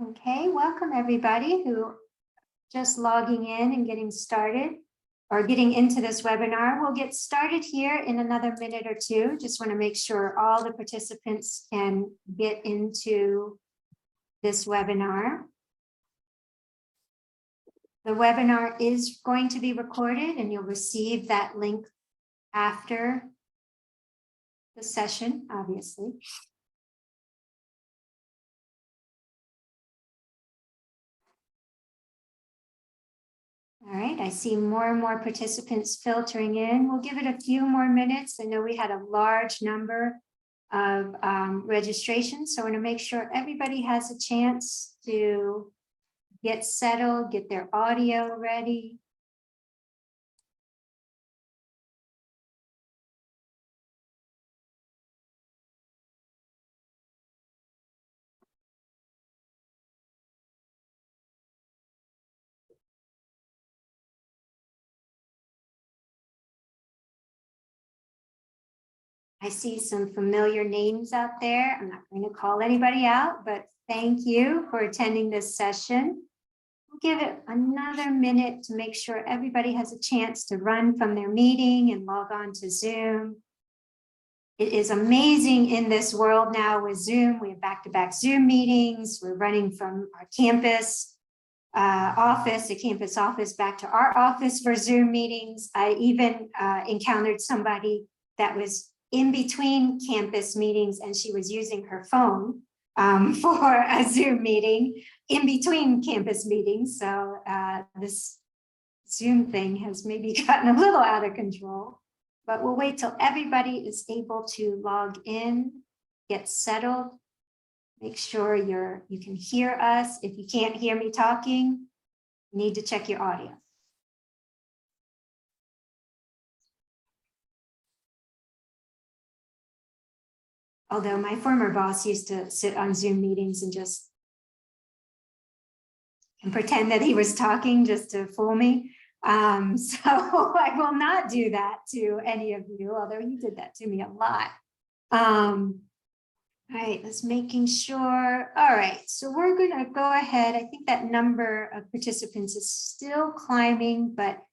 Okay, welcome everybody who just logging in and getting started or getting into this webinar. We'll get started here in another minute or two. Just want to make sure all the participants can get into this webinar. The webinar is going to be recorded and you'll receive that link after the session, obviously. All right, I see more and more participants filtering in. We'll give it a few more minutes. I know we had a large number of registrations, so I want to make sure everybody has a chance to get settled, get their audio ready. I see some familiar names out there. I'm not going to call anybody out, but thank you for attending this session. We'll give it another minute to make sure everybody has a chance to run from their meeting and log on to Zoom. It is amazing in this world now with Zoom. We have back-to-back Zoom meetings. We're running from our campus office, the campus office, back to our office for Zoom meetings. I even encountered somebody that was in between campus meetings and she was using her phone for a Zoom meeting in between campus meetings. So this Zoom thing has maybe gotten a little out of control, but we'll wait till everybody is able to log in, get settled, make sure you can hear us. If you can't hear me talking, you need to check your audio. Although my former boss used to sit on Zoom meetings and just pretend that he was talking just to fool me. So I will not do that to any of you, although he did that to me a lot. All right, let's making sure. All right, so we're gonna go ahead. I think that number of participants is still climbing, but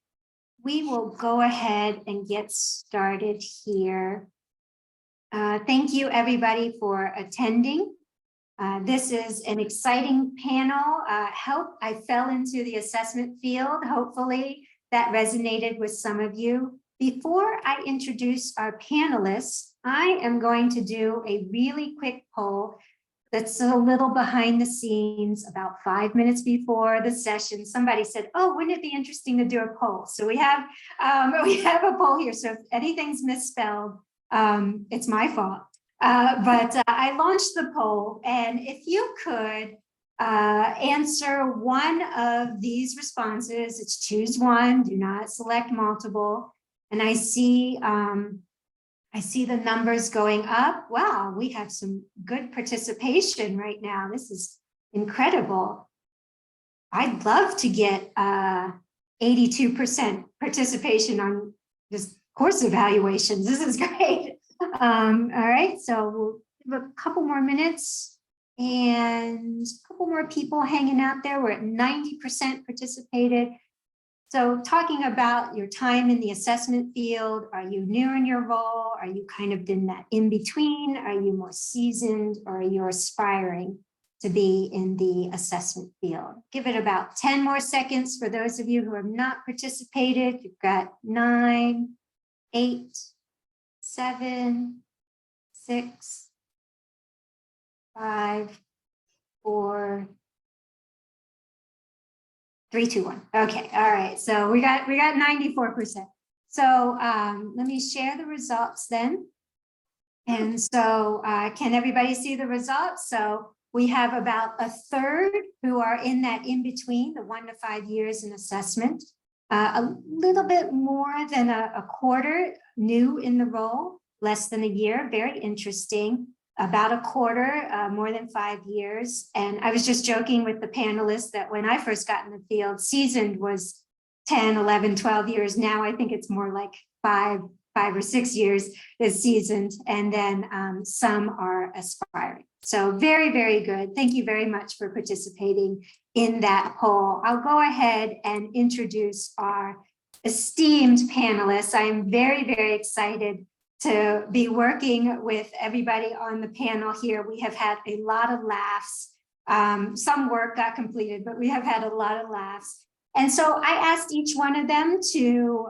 we will go ahead and get started here. Thank you everybody for attending. This is an exciting panel. I fell into the assessment field. Hopefully that resonated with some of you. Before I introduce our panelists, I am going to do a really quick poll that's a little behind the scenes. About 5 minutes before the session, somebody said, oh, wouldn't it be interesting to do a poll? So we have a poll here. So if anything's misspelled, it's my fault. But I launched the poll, and if you could answer one of these responses, it's choose one, do not select multiple. And I see the numbers going up. Wow, we have some good participation right now. This is incredible. I'd love to get 82% participation on this course evaluations. This is great. All right, so we'll give a couple more minutes and a couple more people hanging out there. We're at 90% participated. So talking about your time in the assessment field, are you new in your role? Are you kind of in that in between? Are you more seasoned, or are you aspiring to be in the assessment field? Give it about 10 more seconds for those of you who have not participated. You've got 9, 8, 7, 6, 5, 4, 3, 2, 1. Okay, all right. So we got 94%. So let me share the results then. And so can everybody see the results? So we have about a third who are in that in between, the 1 to 5 years in assessment. A little bit more than a quarter new in the role, less than a year. Very interesting. About a quarter, more than 5 years. And I was just joking with the panelists that when I first got in the field, seasoned was 10, 11, 12 years. Now I think it's more like 5 5 or 6 years is seasoned, and then some are aspiring. So very, very good. Thank you very much for participating in that poll. I'll go ahead and introduce our esteemed panelists. I am very, very excited to be working with everybody on the panel here. We have had a lot of laughs. Some work got completed, but we have had a lot of laughs. And so I asked each one of them to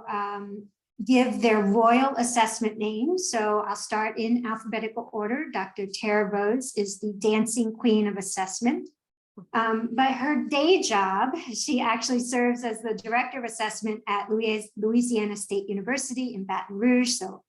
give their royal assessment name. So I'll start in alphabetical order. Dr. Tara Rhodes is the dancing queen of assessment. But her day job, she actually serves as the director of assessment at Louisiana State University in Baton Rouge, so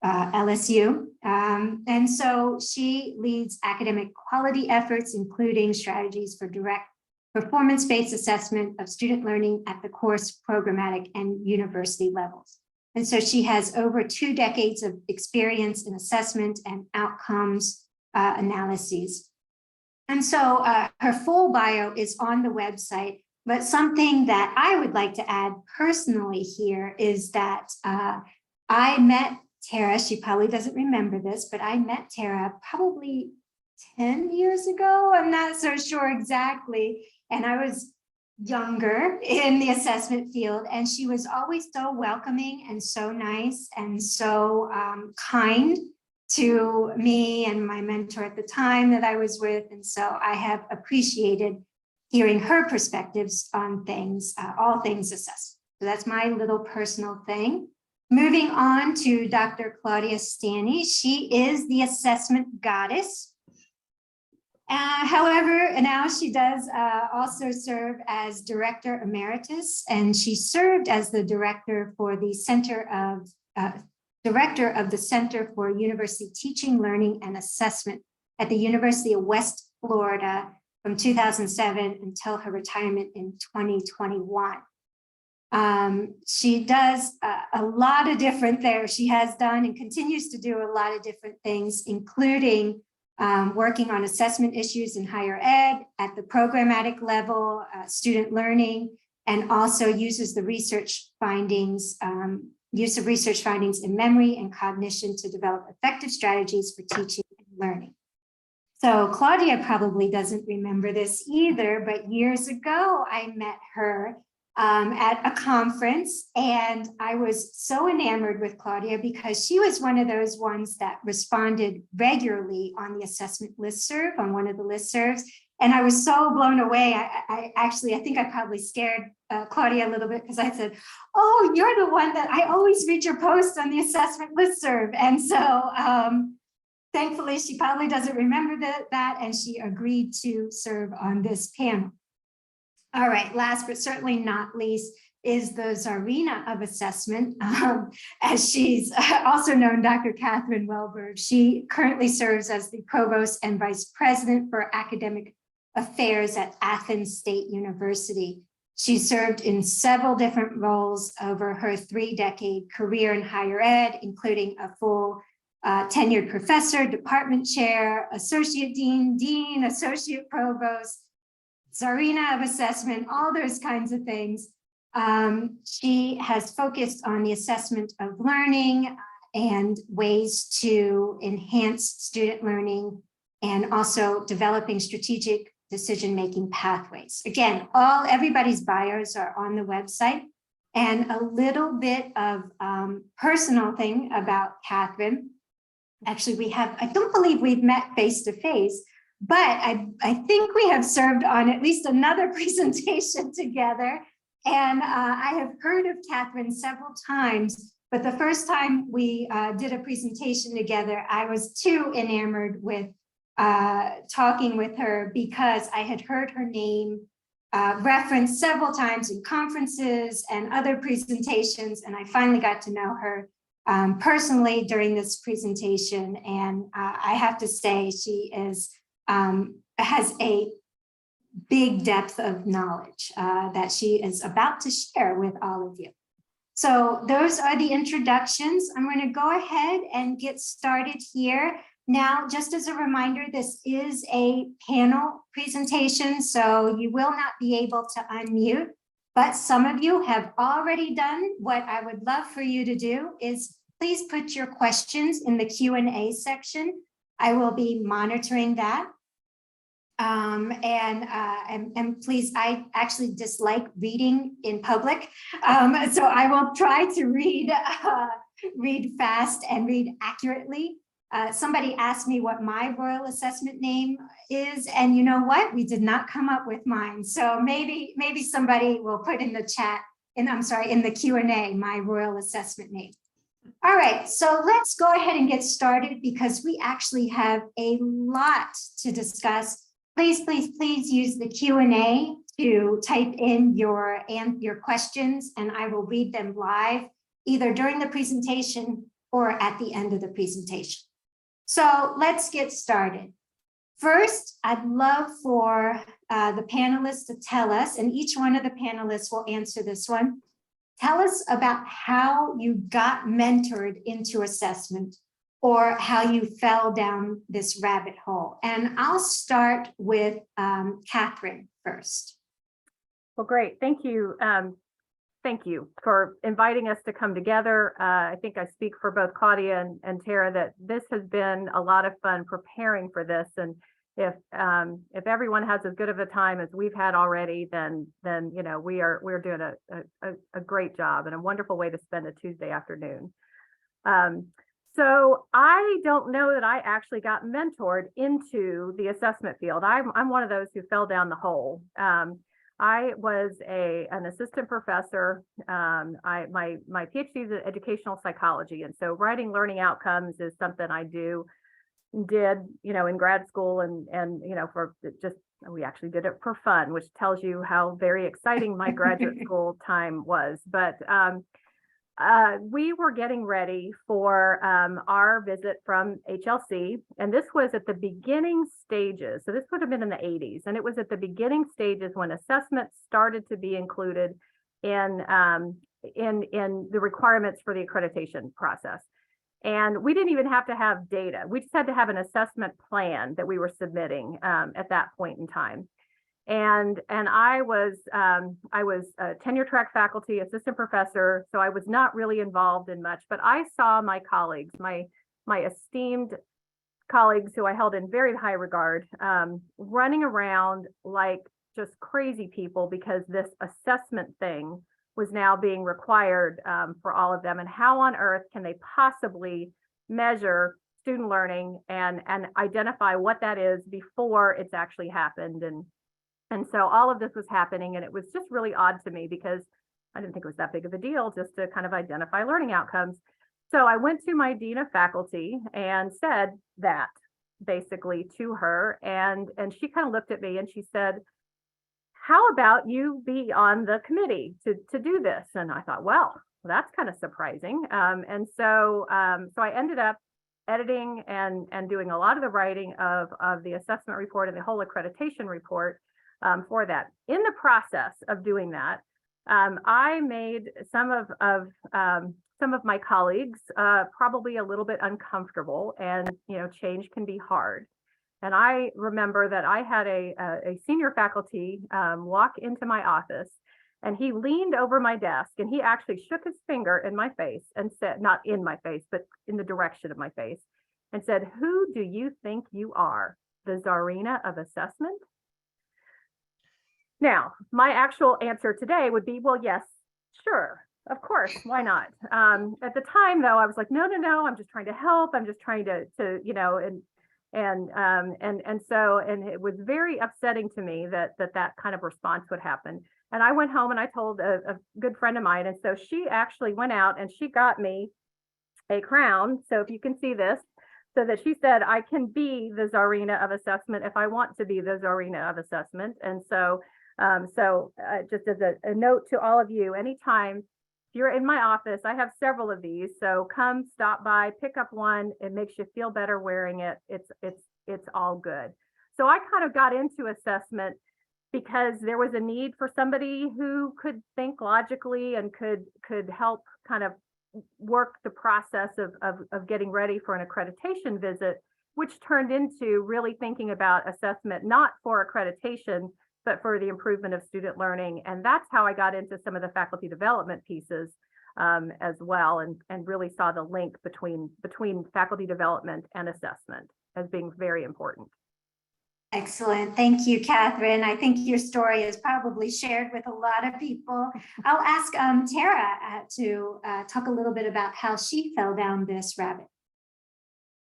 LSU. And so she leads academic quality efforts, including strategies for direct performance-based assessment of student learning at the course, programmatic, and university levels. And so she has over 2 decades of experience in assessment and outcomes analyses. And so her full bio is on the website, but something that I would like to add personally here is that I met Tara, she probably doesn't remember this, but I met Tara probably 10 years ago. I'm not so sure exactly. And I was younger in the assessment field, and she was always so welcoming and so nice and so kind to me and my mentor at the time that I was with. And so I have appreciated hearing her perspectives on things, all things assessment. So that's my little personal thing. Moving on to Dr. Claudia Stanny. She is the assessment goddess. However, now she does also serve as Director Emeritus, and she served as the Director for the Director of the Center for University Teaching, Learning, and Assessment at the University of West Florida from 2007 until her retirement in 2021. She does a lot of different things. She has done and continues to do a lot of different things, including working on assessment issues in higher ed at the programmatic level, student learning, and also uses the research findings, use of research findings in memory and cognition to develop effective strategies for teaching and learning. So Claudia probably doesn't remember this either, but years ago I met her at a conference, and I was so enamored with Claudia because she was one of those ones that responded regularly on the assessment listserv, on one of the listservs. And I was so blown away. I think I probably scared Claudia a little bit because I said, "Oh, you're the one that I always read your posts on the assessment listserv." And so thankfully, she probably doesn't remember that, and she agreed to serve on this panel. All right, last but certainly not least is the Tsarina of assessment, as she's also known, Dr. Catherine Welberg. She currently serves as the Provost and Vice President for Academic Affairs at Athens State University. She served in several different roles over her 3-decade career in higher ed, including a full tenured professor, department chair, associate dean, associate provost, Tsarina of assessment, all those kinds of things. She has focused on the assessment of learning and ways to enhance student learning, and also developing strategic decision-making pathways. Again, everybody's bios are on the website. And a little bit of personal thing about Catherine. Actually, I don't believe we've met face-to-face, but I think we have served on at least another presentation together. And I have heard of Catherine several times, but the first time we did a presentation together, I was too enamored with talking with her because I had heard her name referenced several times in conferences and other presentations. And I finally got to know her personally during this presentation. And I have to say she has a big depth of knowledge that she is about to share with all of you. So those are the introductions. I'm going to go ahead and get started here. Now, just as a reminder, this is a panel presentation, so you will not be able to unmute, but some of you have already done. What I would love for you to do is please put your questions in the Q&A section. I will be monitoring that. And please, I actually dislike reading in public. So I will try to read fast and read accurately. Somebody asked me what my royal assessment name is, and you know what? We did not come up with mine. So maybe somebody will put in the chat, in the Q&A, my royal assessment name. All right, so let's go ahead and get started because we actually have a lot to discuss. Please, please, please use the Q&A to type in your questions, and I will read them live, either during the presentation or at the end of the presentation. So let's get started. First, I'd love for the panelists to tell us, and each one of the panelists will answer this one. Tell us about how you got mentored into assessment or how you fell down this rabbit hole. And I'll start with Catherine first. Well, great. Thank you. Thank you for inviting us to come together. I think I speak for both Claudia and Tara that this has been a lot of fun preparing for this. And if everyone has as good of a time as we've had already, then you know we're doing a great job and a wonderful way to spend a Tuesday afternoon. So I don't know that I actually got mentored into the assessment field. I'm one of those who fell down the hole. I was an assistant professor. My PhD is in educational psychology, and so writing learning outcomes is something I did, you know, in grad school, and you know, we actually did it for fun, which tells you how very exciting my graduate school time was. But we were getting ready for our visit from HLC, and this was at the beginning stages. So this would have been in the 80s, and it was at the beginning stages when assessment started to be included in the requirements for the accreditation process. And we didn't even have to have data. We just had to have an assessment plan that we were submitting at that point in time. And I was a tenure track faculty assistant professor, so I was not really involved in much, but I saw my colleagues, my esteemed colleagues who I held in very high regard, running around like just crazy people because this assessment thing was now being required for all of them. And how on earth can they possibly measure student learning and identify what that is before it's actually happened? And so all of this was happening, and it was just really odd to me because I didn't think it was that big of a deal just to kind of identify learning outcomes. So I went to my dean of faculty and said that basically to her, and she kind of looked at me and she said, how about you be on the committee to do this? And I thought, well, that's kind of surprising. And so I ended up editing and doing a lot of the writing of the assessment report and the whole accreditation report for that. In the process of doing that, I made some of my colleagues probably a little bit uncomfortable, and you know, change can be hard. And I remember that I had a senior faculty walk into my office, and he leaned over my desk and he actually shook his finger in my face and said, not in my face, but in the direction of my face, and said, "Who do you think you are, the Tsarina of assessment?" Now, my actual answer today would be, well, yes, sure, of course, why not? At the time, though, I was like, no, I'm just trying to help. I'm just trying to you know, and it was very upsetting to me that kind of response would happen. And I went home and I told a good friend of mine, and so she actually went out and she got me a crown. So if you can see this, so that she said, I can be the Tsarina of assessment if I want to be the Tsarina of assessment. And so just as a note to all of you, anytime you're in my office, I have several of these. So come stop by, pick up one. It makes you feel better wearing it. It's all good. So I kind of got into assessment because there was a need for somebody who could think logically and could help kind of work the process of getting ready for an accreditation visit, which turned into really thinking about assessment, not for accreditation, but for the improvement of student learning. And that's how I got into some of the faculty development pieces as well, and really saw the link between faculty development and assessment as being very important. Excellent. Thank you, Catherine. I think your story is probably shared with a lot of people. I'll ask Tara to talk a little bit about how she fell down this rabbit.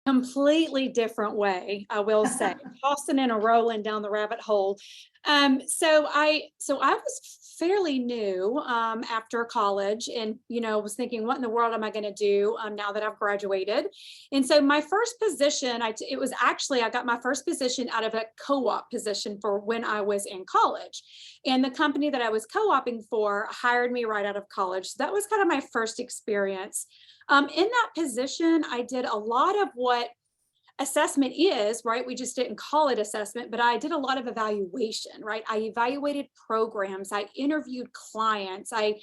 Completely different way, I will say, tossing and a rolling down the rabbit hole. So I was fairly new after college, and was thinking, what in the world am I going to do now that I've graduated? And so my first position, I got my first position out of a co-op position for when I was in college, and the company that I was co-oping for hired me right out of college. So that was kind of my first experience. In that position, I did a lot of what assessment is, right? We just didn't call it assessment, but I did a lot of evaluation, right? I evaluated programs, I interviewed clients, I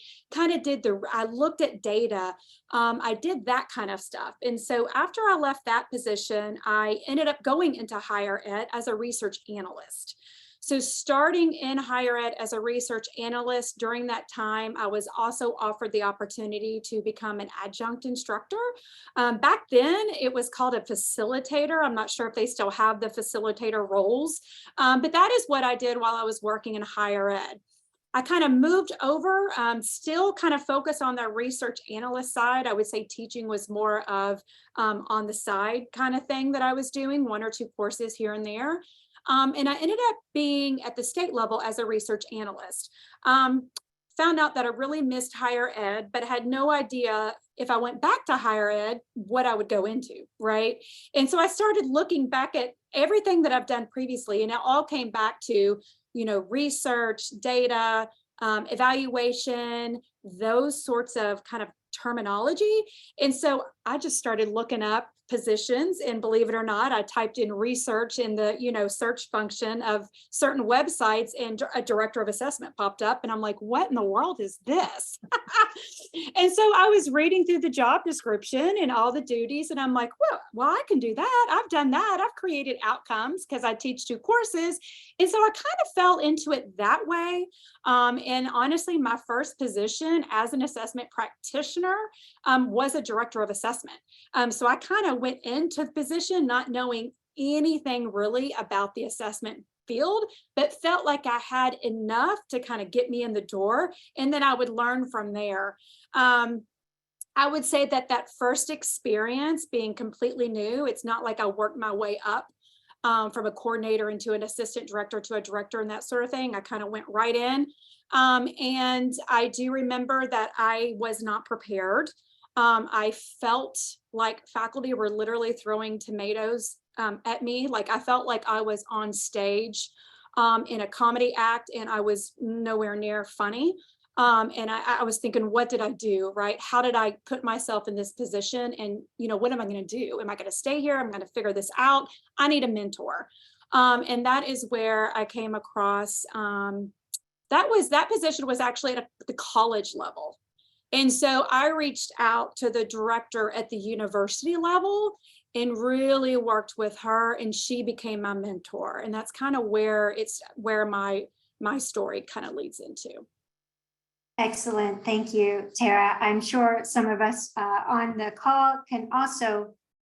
looked at data, I did that kind of stuff. And so after I left that position, I ended up going into higher ed as a research analyst. So starting in higher ed as a research analyst, during that time, I was also offered the opportunity to become an adjunct instructor. Back then, it was called a facilitator. I'm not sure if they still have the facilitator roles, but that is what I did while I was working in higher ed. I kind of moved over, still kind of focused on the research analyst side. I would say teaching was more of on the side kind of thing that I was doing, 1 or 2 courses here and there. And I ended up being at the state level as a research analyst. Found out that I really missed higher ed, but had no idea if I went back to higher ed, what I would go into, right? And so I started looking back at everything that I've done previously, and it all came back to, research, data, evaluation, those sorts of kind of terminology. And so I just started looking up positions, and believe it or not, I typed in research in the search function of certain websites, and a director of assessment popped up, and I'm like, what in the world is this? And so I was reading through the job description and all the duties, and I'm like, well, I can do that. I've done that. I've created outcomes because I teach 2 courses. And so I kind of fell into it that way. And honestly, my first position as an assessment practitioner was a director of assessment. So I kind of went into the position not knowing anything really about the assessment field, but felt like I had enough to kind of get me in the door, and then I would learn from there. I would say that first experience being completely new, it's not like I worked my way up from a coordinator into an assistant director to a director and that sort of thing. I kind of went right in. And I do remember that I was not prepared. I felt like faculty were literally throwing tomatoes at me. Like I felt like I was on stage in a comedy act, and I was nowhere near funny. And I was thinking, what did I do, right? How did I put myself in this position? And, what am I going to do? Am I going to stay here? I'm going to figure this out. I need a mentor. And that is where I came across, that position was actually at the college level. And so I reached out to the director at the university level and really worked with her, and she became my mentor. And that's kind of where my story kind of leads into. Excellent. Thank you, Tara. I'm sure some of us on the call can also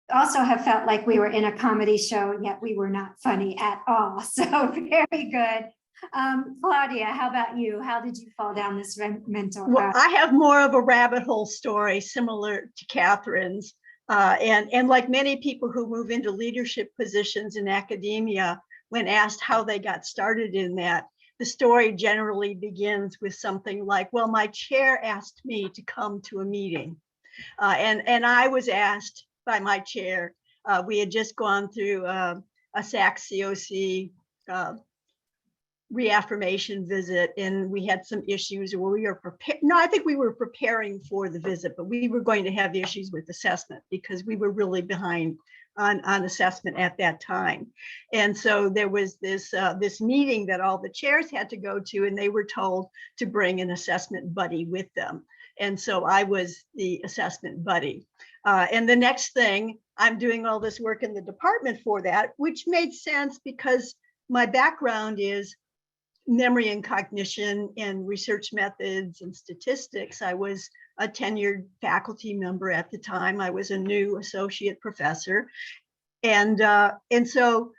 have felt like we were in a comedy show, yet we were not funny at all. So very good. Claudia, how about you? How did you fall down this mental? Well, I have more of a rabbit hole story similar to Catherine's. And like many people who move into leadership positions in academia, when asked how they got started in that, the story generally begins with something like, well, my chair asked me to come to a meeting. And I was asked by my chair. We had just gone through a SAC-COC reaffirmation visit, and we had some issues where we were prepared. No, I think we were preparing for the visit, but we were going to have issues with assessment because we were really behind on assessment at that time. And so there was this meeting that all the chairs had to go to, and they were told to bring an assessment buddy with them. And so I was the assessment buddy. And the next thing, I'm doing all this work in the department for that, which made sense because my background is memory and cognition and research methods and statistics. I was a tenured faculty member at the time. I was a new associate professor. And so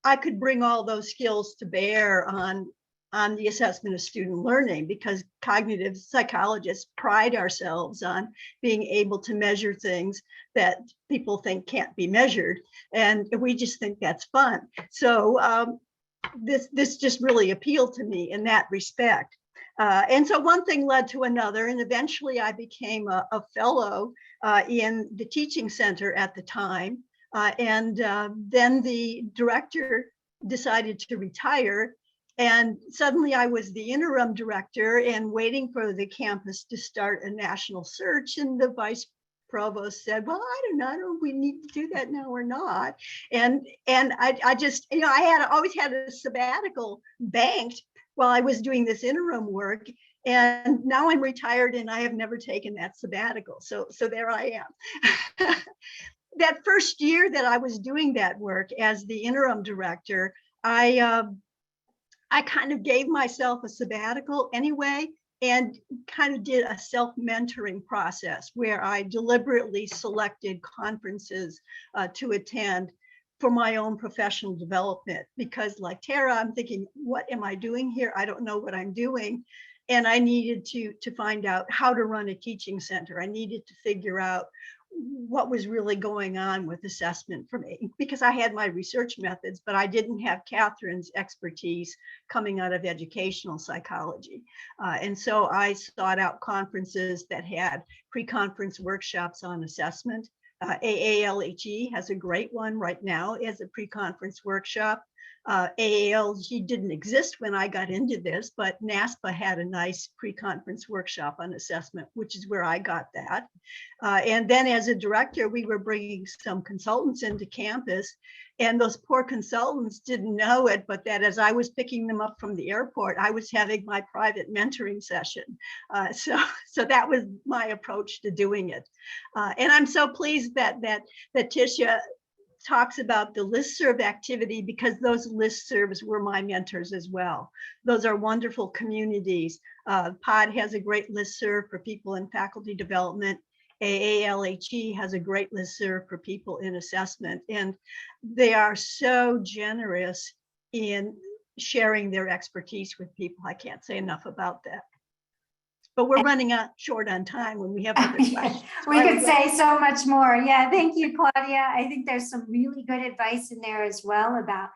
I could bring all those skills to bear on the assessment of student learning, because cognitive psychologists pride ourselves on being able to measure things that people think can't be measured. And we just think that's fun. So this just really appealed to me in that respect. And so one thing led to another, and eventually I became a fellow in the teaching center at the time. And then the director decided to retire. And suddenly I was the interim director and waiting for the campus to start a national search. And the vice provost said, well, I don't know, we need to do that now or not. And I just, I always had a sabbatical banked while I was doing this interim work. And now I'm retired and I have never taken that sabbatical. So there I am. That first year that I was doing that work as the interim director, I kind of gave myself a sabbatical anyway, and kind of did a self-mentoring process where I deliberately selected conferences to attend for my own professional development. Because like Tara, I'm thinking, what am I doing here? I don't know what I'm doing. And I needed to find out how to run a teaching center. I needed to figure out what was really going on with assessment for me, because I had my research methods, but I didn't have Catherine's expertise coming out of educational psychology. And so I sought out conferences that had pre-conference workshops on assessment. AALHE has a great one right now as a pre-conference workshop. AALG didn't exist when I got into this, but NASPA had a nice pre-conference workshop on assessment, which is where I got that. And then as a director, we were bringing some consultants into campus, and those poor consultants didn't know it, but that as I was picking them up from the airport, I was having my private mentoring session. So that was my approach to doing it. And I'm so pleased that Tisha talks about the listserv activity, because those listservs were my mentors as well. Those are wonderful communities. POD has a great listserv for people in faculty development. AALHE has a great listserv for people in assessment. And they are so generous in sharing their expertise with people. I can't say enough about that. But we're running out short on time when we have other questions. We could say so much more. Yeah, thank you, Claudia. I think there's some really good advice in there as well about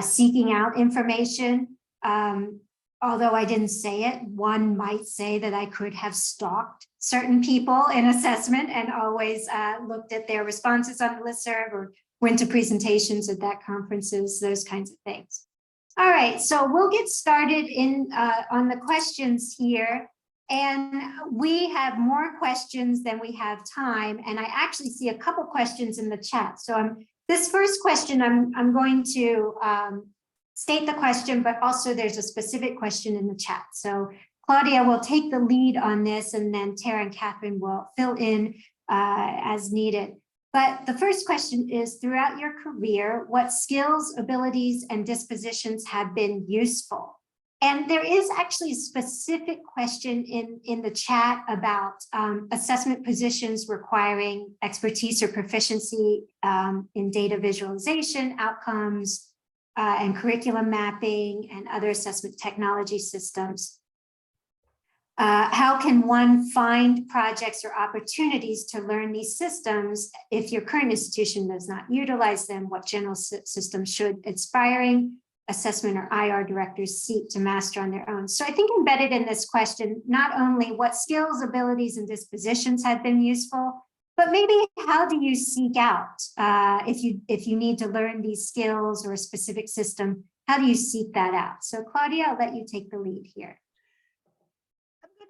seeking out information. Although I didn't say it, one might say that I could have stalked certain people in assessment and always looked at their responses on the listserv or went to presentations at that conferences, those kinds of things. All right, so we'll get started on the questions here. And we have more questions than we have time. And I actually see a couple questions in the chat. So this first question, I'm going to state the question, but also there's a specific question in the chat. So Claudia will take the lead on this, and then Tara and Catherine will fill in as needed. But the first question is, throughout your career, what skills, abilities, and dispositions have been useful? And there is actually a specific question in the chat about assessment positions requiring expertise or proficiency in data visualization, outcomes, and curriculum mapping, and other assessment technology systems. How can one find projects or opportunities to learn these systems if your current institution does not utilize them? What general systems should aspiring assessment or IR directors seek to master on their own? So I think embedded in this question, not only what skills, abilities, and dispositions have been useful, but maybe how do you seek out, if you need to learn these skills or a specific system, how do you seek that out? So Claudia, I'll let you take the lead here.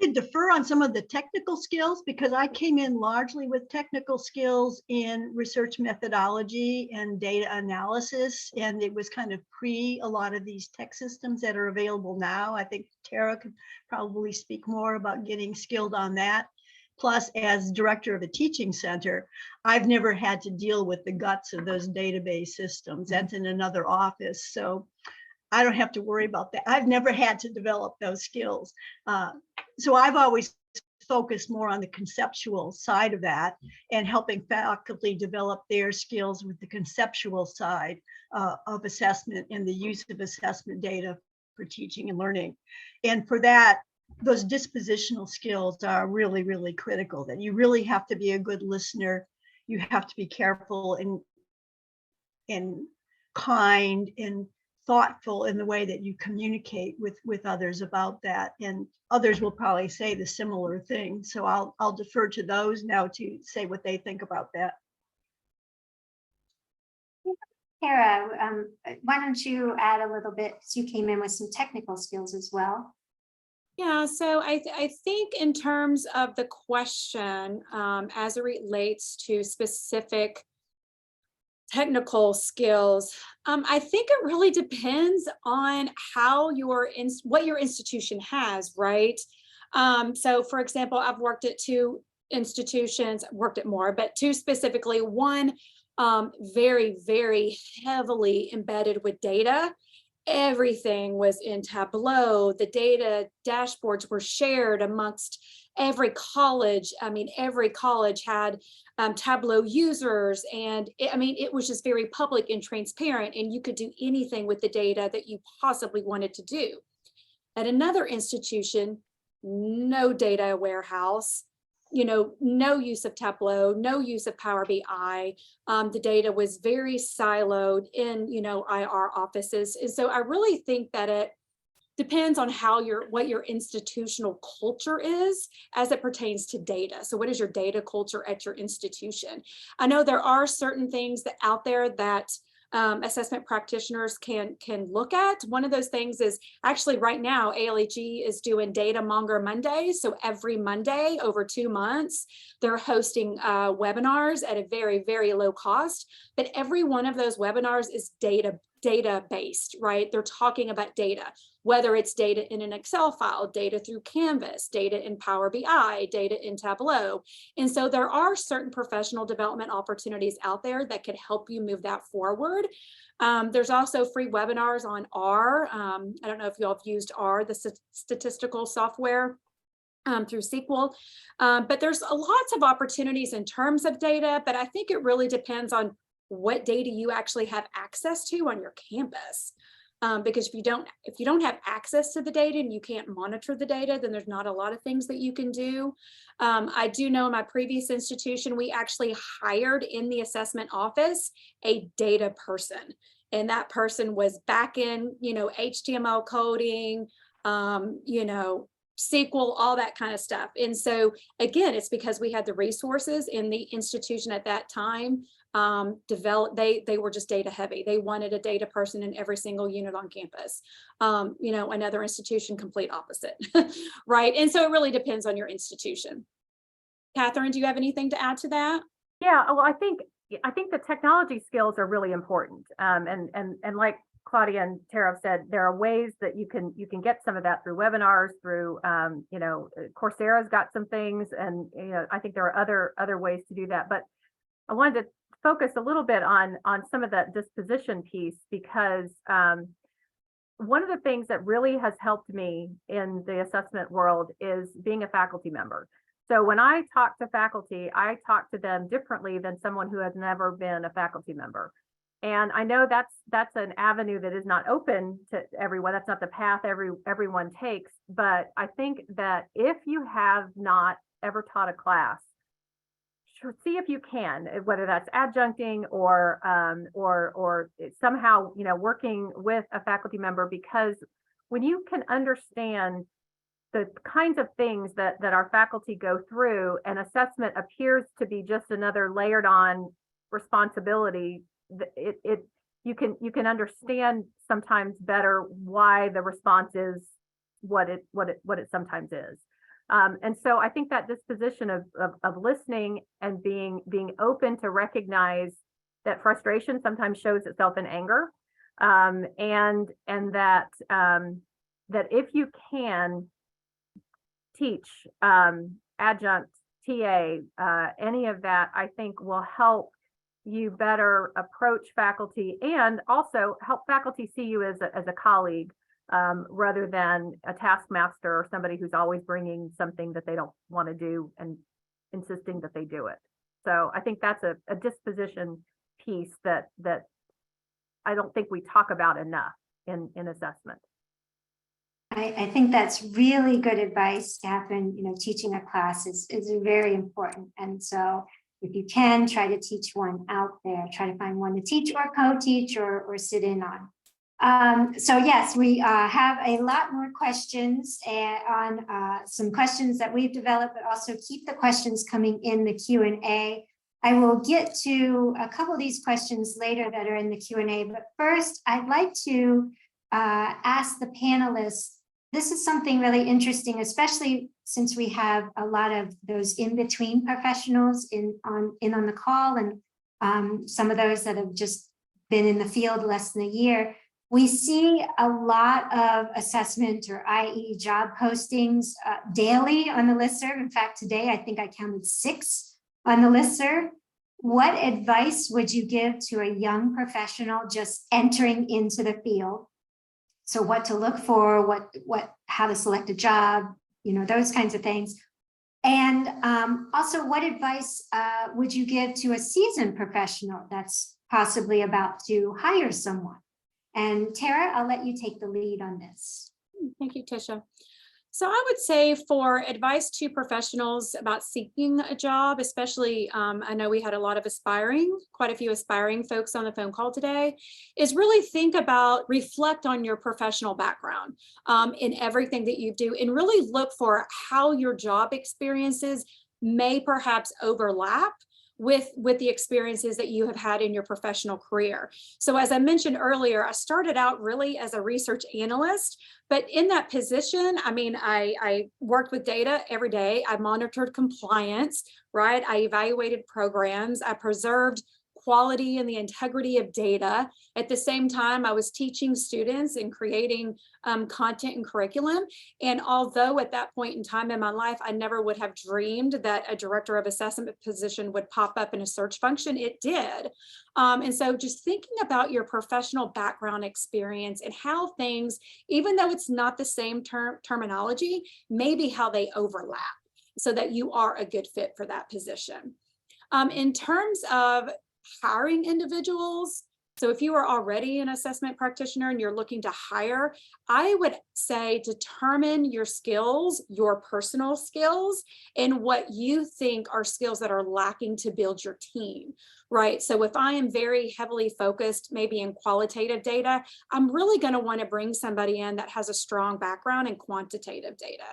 To defer on some of the technical skills, because I came in largely with technical skills in research methodology and data analysis, and it was kind of pre a lot of these tech systems that are available now. I think Tara could probably speak more about getting skilled on that. Plus, as director of a teaching center, I've never had to deal with the guts of those database systems. That's in another office. So I don't have to worry about that. I've never had to develop those skills. So I've always focus more on the conceptual side of that and helping faculty develop their skills with the conceptual side of assessment and the use of assessment data for teaching and learning. And for that, those dispositional skills are really, really critical, that you really have to be a good listener. You have to be careful and kind and thoughtful in the way that you communicate with others about that. And others will probably say the similar thing. So I'll defer to those now to say what they think about that. Kara, why don't you add a little bit, because you came in with some technical skills as well. Yeah, so I think in terms of the question, as it relates to specific technical skills, I think it really depends on how what your institution has, right? So for example, I've worked at two institutions, worked at more, but two specifically. One, very, very heavily embedded with data. Everything was in Tableau. The data dashboards were shared amongst every college. I mean, every college had Tableau users, and it was just very public and transparent, and you could do anything with the data that you possibly wanted to do. At another institution, no data warehouse, no use of Tableau, no use of Power BI. The data was very siloed in, IR offices. And so I really think that it depends on what your institutional culture is as it pertains to data. So what is your data culture at your institution? I know there are certain things that out there that assessment practitioners can look at. One of those things is actually right now, ALHE is doing Data Monger Mondays. So every Monday over 2 months, they're hosting webinars at a very, very low cost. But every one of those webinars is data based, right? They're talking about data, whether it's data in an Excel file, data through Canvas, data in Power BI, data in Tableau. And so there are certain professional development opportunities out there that could help you move that forward. There's also free webinars on R. I don't know if you all have used R, the statistical software through SQL, but there's lots of opportunities in terms of data, but I think it really depends on what data you actually have access to on your campus. Because if you don't have access to the data and you can't monitor the data, then there's not a lot of things that you can do. I do know in my previous institution, we actually hired in the assessment office a data person. And that person was back in, HTML coding, SQL, all that kind of stuff. And so again, it's because we had the resources in the institution at that time. They were just data heavy. They wanted a data person in every single unit on campus. Another institution, complete opposite, right? And so it really depends on your institution. Catherine, do you have anything to add to that? Yeah, well, I think the technology skills are really important. And like Claudia and Tara said, there are ways that you can get some of that through webinars, through Coursera's got some things, and I think there are other ways to do that. But I wanted to focus a little bit on some of that disposition piece, because one of the things that really has helped me in the assessment world is being a faculty member. So when I talk to faculty, I talk to them differently than someone who has never been a faculty member. And I know that's an avenue that is not open to everyone. That's not the path everyone takes. But I think that if you have not ever taught a class, see if you can, whether that's adjuncting or somehow working with a faculty member, because when you can understand the kinds of things that our faculty go through, and assessment appears to be just another layered on responsibility, you can understand sometimes better why the response is what it sometimes is. And so I think that disposition of listening and being open to recognize that frustration sometimes shows itself in anger, and that if you can teach, adjunct, TA, any of that, I think will help you better approach faculty, and also help faculty see you as a colleague, rather than a taskmaster or somebody who's always bringing something that they don't want to do and insisting that they do it. So I think that's a disposition piece that I don't think we talk about enough in assessment. I think that's really good advice, Catherine. You know, teaching a class is very important. And so if you can, try to teach one out there, try to find one to teach or co-teach or sit in on. So yes, we have a lot more questions on some questions that we've developed, but also keep the questions coming in the Q&A. I will get to a couple of these questions later that are in the Q&A, but first I'd like to ask the panelists. This is something really interesting, especially since we have a lot of those in-between professionals on the call, and some of those that have just been in the field less than a year. We see a lot of assessment or IE job postings daily on the listserv. In fact, today I think I counted 6 on the listserv. What advice would you give to a young professional just entering into the field? So what to look for, how to select a job, you know, those kinds of things. And also, what advice would you give to a seasoned professional that's possibly about to hire someone? And Tara, I'll let you take the lead on this. Thank you, Tisha. So I would say for advice to professionals about seeking a job, especially I know we had a lot of quite a few aspiring folks on the phone call today, is really think about, reflect on your professional background in everything that you do, and really look for how your job experiences may perhaps overlap with the experiences that you have had in your professional career. So as I mentioned earlier, I started out really as a research analyst, but in that position, I mean, I worked with data every day. I monitored compliance, right? I evaluated programs. I preserved quality and the integrity of data. At the same time, I was teaching students and creating content and curriculum. And although at that point in time in my life, I never would have dreamed that a director of assessment position would pop up in a search function, it did. And so just thinking about your professional background experience and how things, even though it's not the same terminology, maybe how they overlap so that you are a good fit for that position. In terms of hiring individuals, so if you are already an assessment practitioner and you're looking to hire, I would say determine your skills, your personal skills, and what you think are skills that are lacking to build your team, right? So if I am very heavily focused maybe in qualitative data, I'm really going to want to bring somebody in that has a strong background in quantitative data.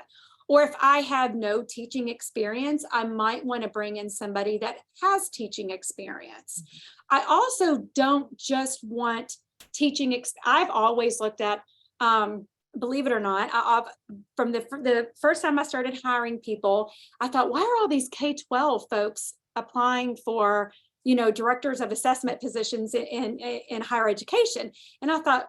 Or if I have no teaching experience, I might want to bring in somebody that has teaching experience. I also don't just want teaching. I've always looked at, believe it or not, from the first time I started hiring people, I thought, why are all these K-12 folks applying for, you know, directors of assessment positions in higher education? And I thought,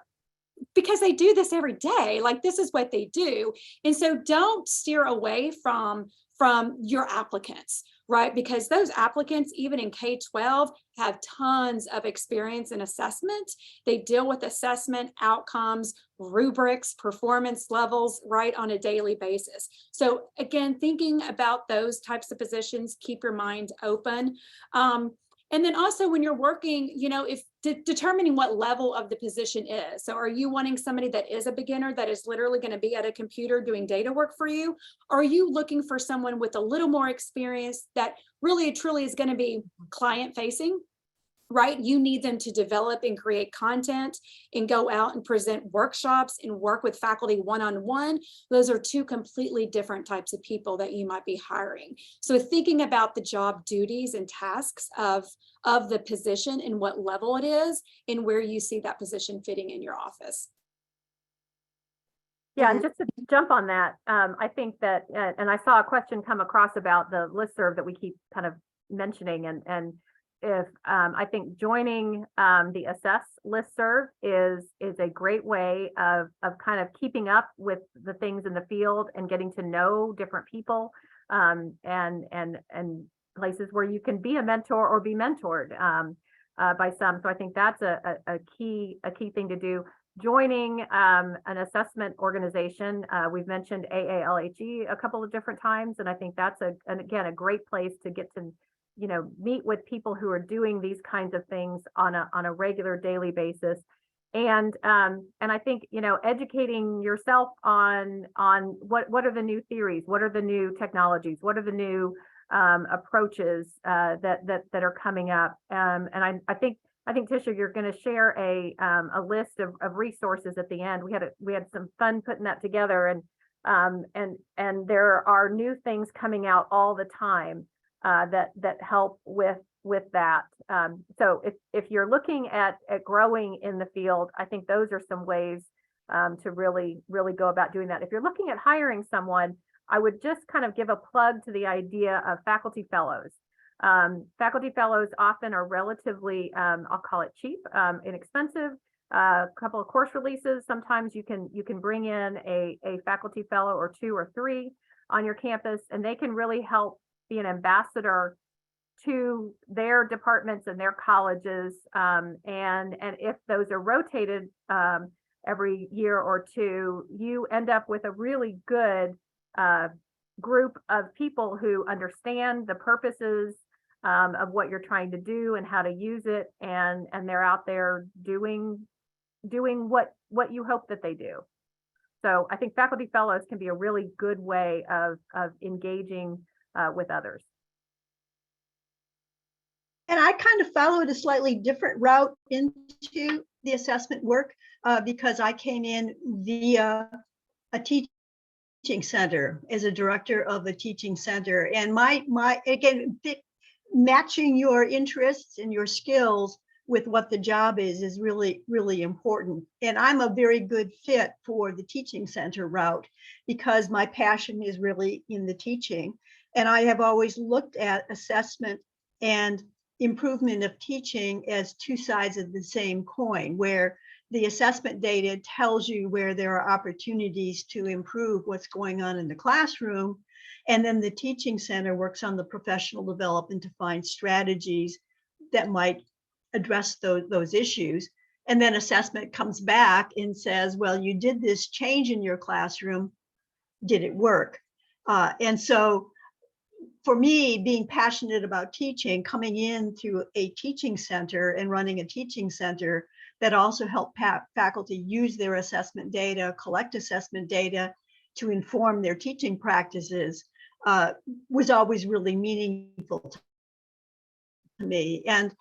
because they do this every day, like this is what they do. And so don't steer away from your applicants, right? Because those applicants, even in K-12, have tons of experience in assessment. They deal with assessment outcomes, rubrics, performance levels, right, on a daily basis. So again, thinking about those types of positions, keep your mind open. And then also when you're working, you know, if determining what level of the position is. So are you wanting somebody that is a beginner that is literally going to be at a computer doing data work for you? Or are you looking for someone with a little more experience that really truly is going to be client facing? Right? You need them to develop and create content and go out and present workshops and work with faculty one-on-one. Those are 2 completely different types of people that you might be hiring. So thinking about the job duties and tasks of the position and what level it is and where you see that position fitting in your office. Yeah, and just to jump on that, I think that, and I saw a question come across about the listserv that we keep kind of mentioning, and if I think joining the Assess listserv is a great way of kind of keeping up with the things in the field and getting to know different people and places where you can be a mentor or be mentored by some. So I think that's a key thing to do. joining an assessment organization. We've mentioned AALHE a couple of different times, and I think that's again a great place to get to, meet with people who are doing these kinds of things on a regular daily basis. And I think, educating yourself on what are the new theories, what are the new technologies, what are the new approaches that are coming up. And I think Tisha, you're going to share a list of resources at the end. We had some fun putting that together, and there are new things coming out all the time that help with that. So if you're looking at growing in the field, I think those are some ways to really go about doing that. If you're looking at hiring someone, I would just kind of give a plug to the idea of faculty fellows. Faculty fellows often are relatively, I'll call it cheap, inexpensive. A couple of course releases. Sometimes you can bring in a faculty fellow or 2 or 3 on your campus, and they can really help be an ambassador to their departments and their colleges. And if those are rotated every year or 2, you end up with a really good group of people who understand the purposes of what you're trying to do and how to use it, and they're out there doing what you hope that they do. So I think faculty fellows can be a really good way of engaging with others. And I kind of followed a slightly different route into the assessment work because I came in via a teaching center as a director of a teaching center. And my again, matching your interests and your skills with what the job is really, really important. And I'm a very good fit for the teaching center route because my passion is really in the teaching. And I have always looked at assessment and improvement of teaching as 2 sides of the same coin, where the assessment data tells you where there are opportunities to improve what's going on in the classroom. And then the teaching center works on the professional development to find strategies that might address those issues. And then assessment comes back and says, well, you did this change in your classroom. Did it work? And so for me, being passionate about teaching, coming into a teaching center and running a teaching center that also help faculty use their assessment data, collect assessment data to inform their teaching practices was always really meaningful to me. And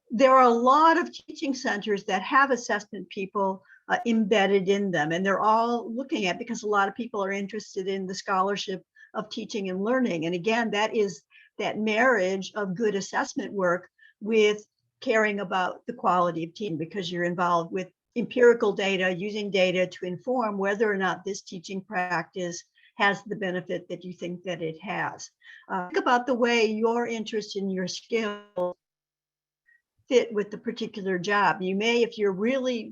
there are a lot of teaching centers that have assessment people embedded in them, and they're all looking at, because a lot of people are interested in the scholarship of teaching and learning. And again, that is that marriage of good assessment work with caring about the quality of teaching, because you're involved with empirical data, using data to inform whether or not this teaching practice has the benefit that you think that it has. Think about the way your interest in your skills fit with the particular job. You may, if you really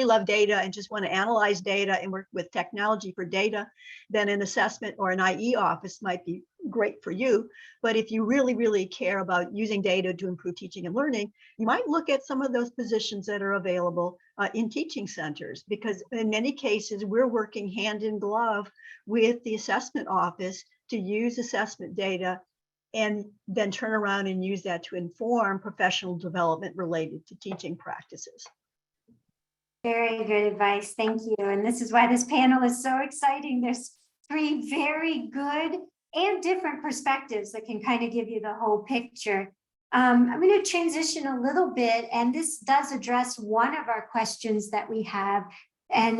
love data and just want to analyze data and work with technology for data, then an assessment or an IE office might be great for you. But if you really, really care about using data to improve teaching and learning, you might look at some of those positions that are available in teaching centers, because in many cases, we're working hand in glove with the assessment office to use assessment data and then turn around and use that to inform professional development related to teaching practices. Very good advice. Thank you. And this is why this panel is so exciting. There's 3 very good and different perspectives that can kind of give you the whole picture. I'm going to transition a little bit, and this does address one of our questions that we have, and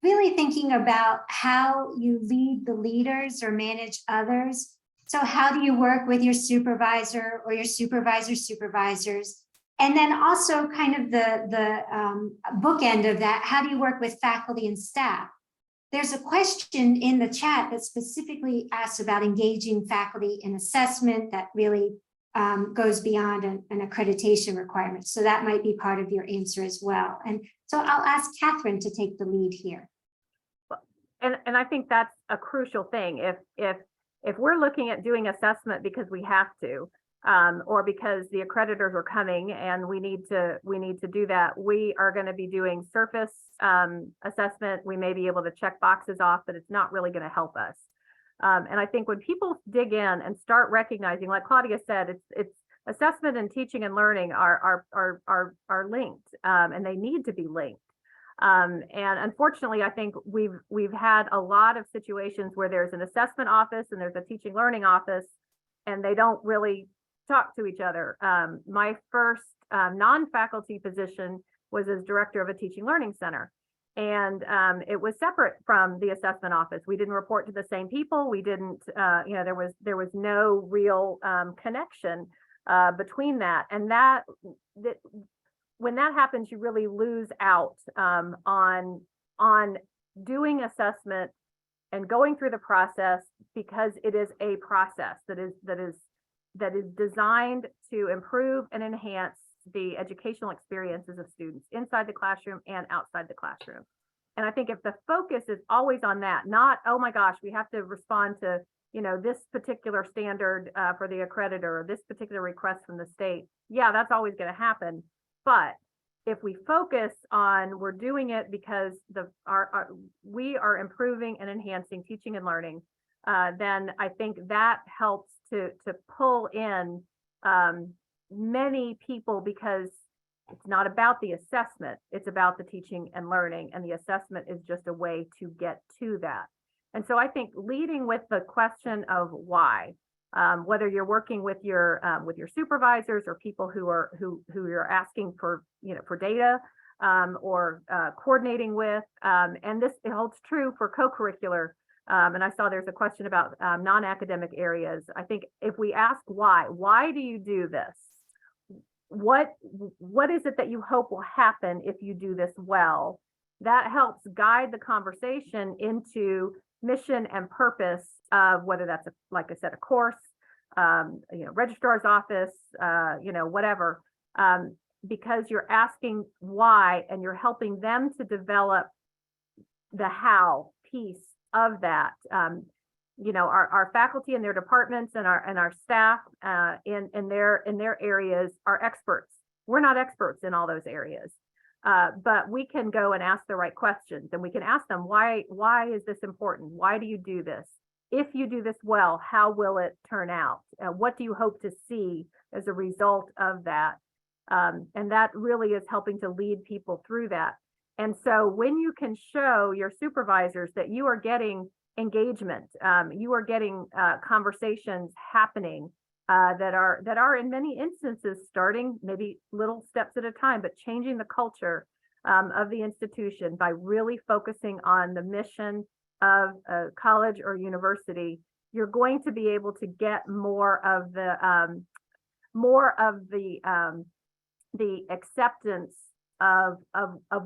really thinking about how you lead the leaders or manage others. So how do you work with your supervisor or your supervisor's supervisors? And then also kind of the bookend of that, how do you work with faculty and staff? There's a question in the chat that specifically asks about engaging faculty in assessment that really goes beyond an accreditation requirement. So that might be part of your answer as well. And so I'll ask Catherine to take the lead here. And I think that's a crucial thing. If we're looking at doing assessment because we have to, or because the accreditors are coming and we need to do that, we are going to be doing surface assessment. We may be able to check boxes off, but it's not really going to help us. And I think when people dig in and start recognizing, like Claudia said, it's assessment and teaching and learning are linked, and they need to be linked. And unfortunately, I think we've had a lot of situations where there's an assessment office and there's a teaching learning office, and they don't really talk to each other. My first non-faculty position was as director of a teaching learning center. And it was separate from the assessment office. We didn't report to the same people. We didn't, there was no real connection between that. And that when that happens, you really lose out on doing assessment and going through the process, because it is a process that is designed to improve and enhance the educational experiences of students inside the classroom and outside the classroom. And I think if the focus is always on that, not, oh my gosh, we have to respond to, this particular standard for the accreditor or this particular request from the state. Yeah, that's always going to happen. But if we focus on, we're doing it because we are improving and enhancing teaching and learning, then I think that helps to pull in many people, because it's not about the assessment, it's about the teaching and learning, and the assessment is just a way to get to that. And so I think leading with the question of why, whether you're working with your supervisors or people who you're asking for data, or coordinating with, and this holds true for co-curricular. And I saw there's a question about non-academic areas. I think if we ask why do you do this? What is it that you hope will happen if you do this well? That helps guide the conversation into mission and purpose of whether that's, like I said, a course, registrar's office, whatever, because you're asking why and you're helping them to develop the how piece of that. Our faculty and their departments and our staff in their areas are experts. We're not experts in all those areas, but we can go and ask the right questions, and we can ask them, why is this important? Why do you do this? If you do this well, how will it turn out? What do you hope to see as a result of that? And that really is helping to lead people through that. And so when you can show your supervisors that you are getting engagement, you are getting conversations happening that are in many instances starting maybe little steps at a time, but changing the culture of the institution by really focusing on the mission of a college or university, you're going to be able to get more of the acceptance of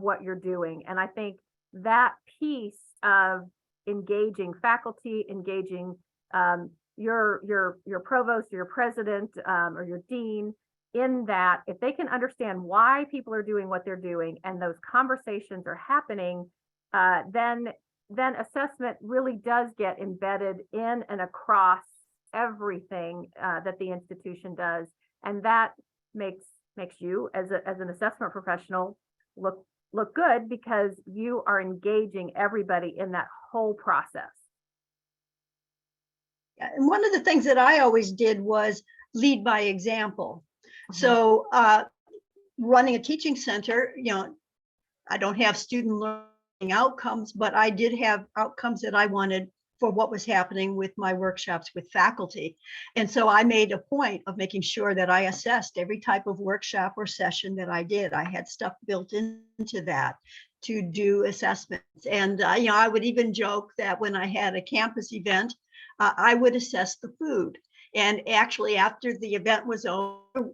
what you're doing. And I think that piece of engaging faculty, engaging your provost or your president or your dean in that, if they can understand why people are doing what they're doing and those conversations are happening, then assessment really does get embedded in and across everything that the institution does. And that makes you as an assessment professional look good, because you are engaging everybody in that whole process. Yeah, and one of the things that I always did was lead by example. So running a teaching center, I don't have student learning outcomes, but I did have outcomes that I wanted for what was happening with my workshops with faculty. And so I made a point of making sure that I assessed every type of workshop or session that I did. I had stuff built into that to do assessments. And I would even joke that when I had a campus event, I would assess the food. And actually, after the event was over,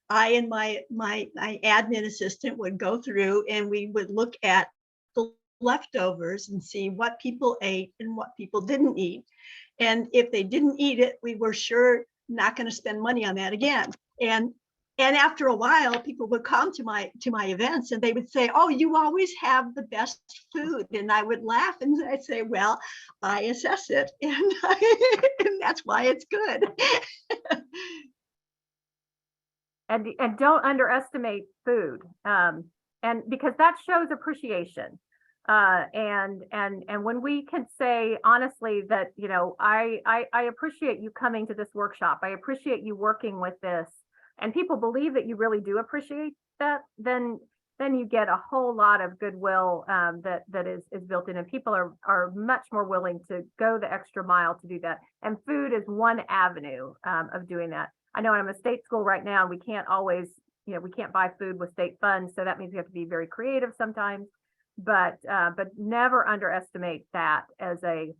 I and my admin assistant would go through and we would look at the leftovers and see what people ate and what people didn't eat. And if they didn't eat it, we were sure not going to spend money on that again. And after a while, people would come to my events and they would say, "Oh, you always have the best food." And I would laugh and I'd say, "Well, I assess it, and that's why it's good." and don't underestimate food. And because that shows appreciation. And when we can say honestly that, you know, I appreciate you coming to this workshop, I appreciate you working with this, and people believe that you really do appreciate that, then you get a whole lot of goodwill that is built in, and people are much more willing to go the extra mile to do that. And food is one avenue of doing that. I know I'm a state school right now, and we can't always, you know, we can't buy food with state funds, so that means we have to be very creative sometimes. But never underestimate that as a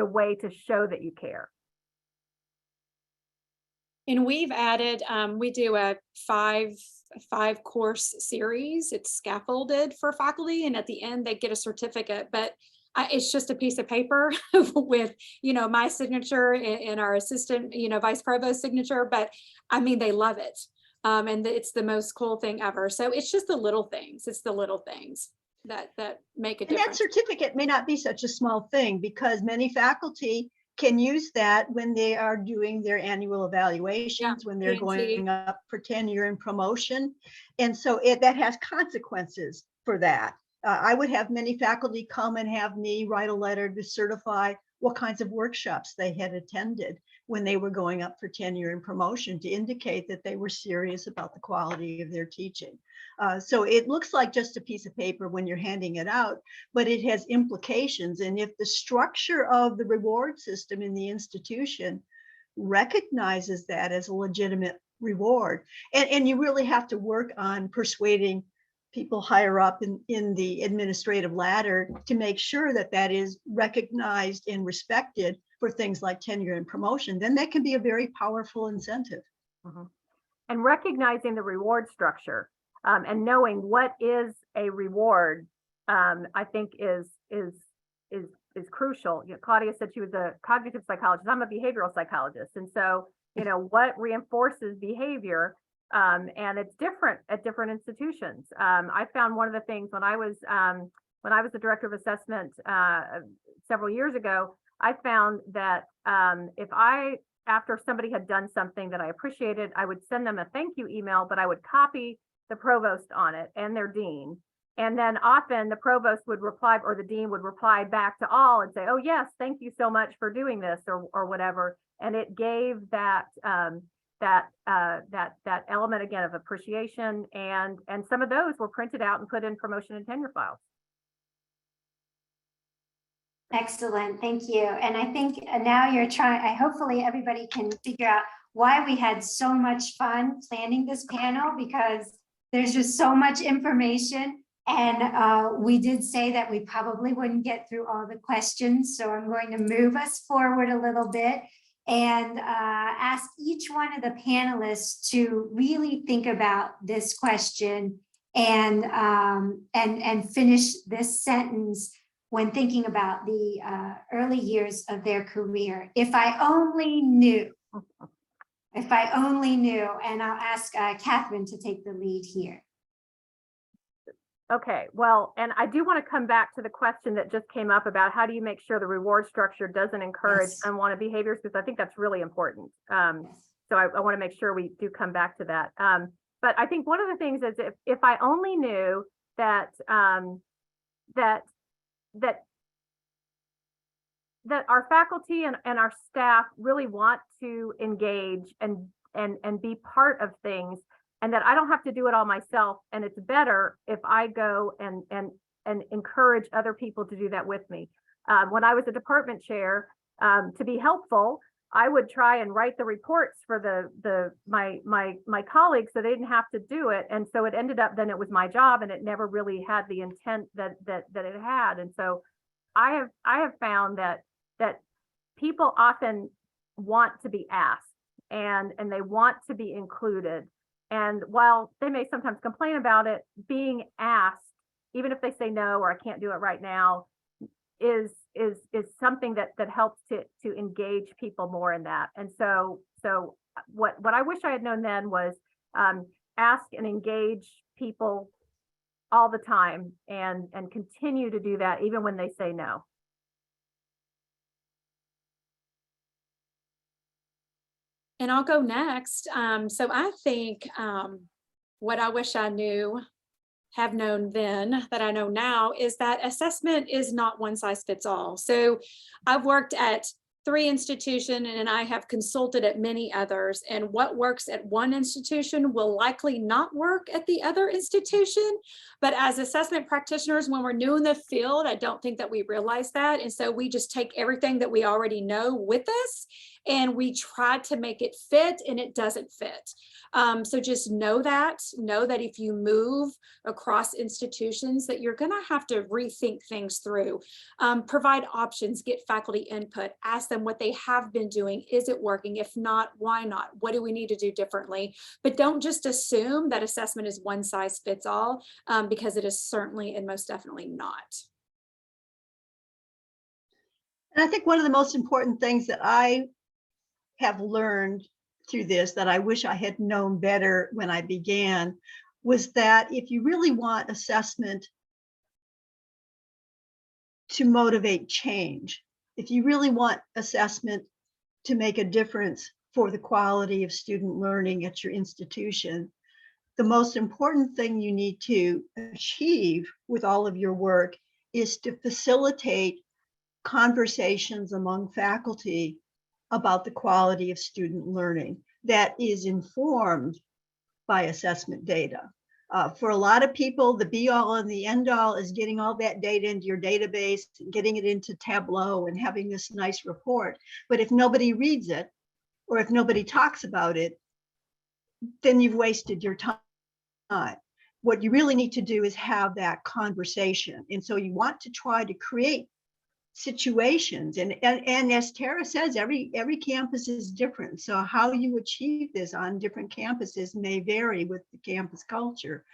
way to show that you care. And we've added, we do a five course series. It's scaffolded for faculty, and at the end they get a certificate, but it's just a piece of paper with, you know, my signature and our assistant, you know, vice provost signature. But I mean, they love it. And it's the most cool thing ever. So it's just the little things. It's the little things that make a And that difference. certificate may not be such a small thing, because many faculty can use that when they are doing their annual evaluations, when they're P&T. going up for tenure and promotion. And so that has consequences for that. I would have many faculty come and have me write a letter to certify what kinds of workshops they had attended when they were going up for tenure and promotion, to indicate that they were serious about the quality of their teaching. So it looks like just a piece of paper when you're handing it out, but it has implications. And if the structure of the reward system in the institution recognizes that as a legitimate reward, and you really have to work on persuading people higher up in the administrative ladder to make sure that that is recognized and respected for things like tenure and promotion, then that can be a very powerful incentive. Mm-hmm. And recognizing the reward structure and knowing what is a reward, I think is crucial. You know, Claudia said she was a cognitive psychologist. I'm a behavioral psychologist, and so, you know, what reinforces behavior. And it's different at different institutions. I found one of the things when I was the director of assessment several years ago, I found that after somebody had done something that I appreciated, I would send them a thank you email, but I would copy the provost on it and their dean. And then often the provost would reply, or the dean would reply back to all and say, oh yes, thank you so much for doing this, or whatever. And it gave that element again of appreciation, and some of those were printed out and put in promotion and tenure files. Excellent, thank you. And I think now you're trying, hopefully everybody can figure out why we had so much fun planning this panel, because there's just so much information. And we did say that we probably wouldn't get through all the questions. So I'm going to move us forward a little bit and ask each one of the panelists to really think about this question and finish this sentence when thinking about the early years of their career. If I only knew, if I only knew. And I'll ask Catherine to take the lead here. Okay, well, and I do want to come back to the question that just came up about how do you make sure the reward structure doesn't encourage unwanted behaviors, because I think that's really important. So I want to make sure we do come back to that. But I think one of the things is if I only knew that that our faculty and our staff really want to engage and be part of things, and that I don't have to do it all myself. And it's better if I go and encourage other people to do that with me. When I was a department chair, to be helpful, I would try and write the reports for my colleagues so they didn't have to do it. And so it ended up, then it was my job, and it never really had the intent that it had. And so I have found that people often want to be asked and they want to be included. And while they may sometimes complain about it, being asked, even if they say no, or I can't do it right now, is something that helps to engage people more in that. And so what I wish I had known then was ask and engage people all the time, and continue to do that even when they say no. I'll go next. So I think what I wish I knew, have known then that I know now, is that assessment is not one size fits all. So I've worked at 3 institutions and I have consulted at many others, and what works at one institution will likely not work at the other institution. But as assessment practitioners, when we're new in the field, I don't think that we realize that. And so we just take everything that we already know with us and we try to make it fit, and it doesn't fit. So just know that if you move across institutions, that you're going to have to rethink things through, provide options, get faculty input, ask them what they have been doing. Is it working? If not, why not? What do we need to do differently? But don't just assume that assessment is one size fits all, because it is certainly and most definitely not. And I think one of the most important things that I have learned through this, that I wish I had known better when I began, was that if you really want assessment to motivate change, if you really want assessment to make a difference for the quality of student learning at your institution, the most important thing you need to achieve with all of your work is to facilitate conversations among faculty about the quality of student learning that is informed by assessment data. For a lot of people, the be all and the end all is getting all that data into your database, getting it into Tableau and having this nice report. But if nobody reads it, or if nobody talks about it, then you've wasted your time. What you really need to do is have that conversation. And so you want to try to create situations, and as Tara says, every campus is different, so how you achieve this on different campuses may vary with the campus culture.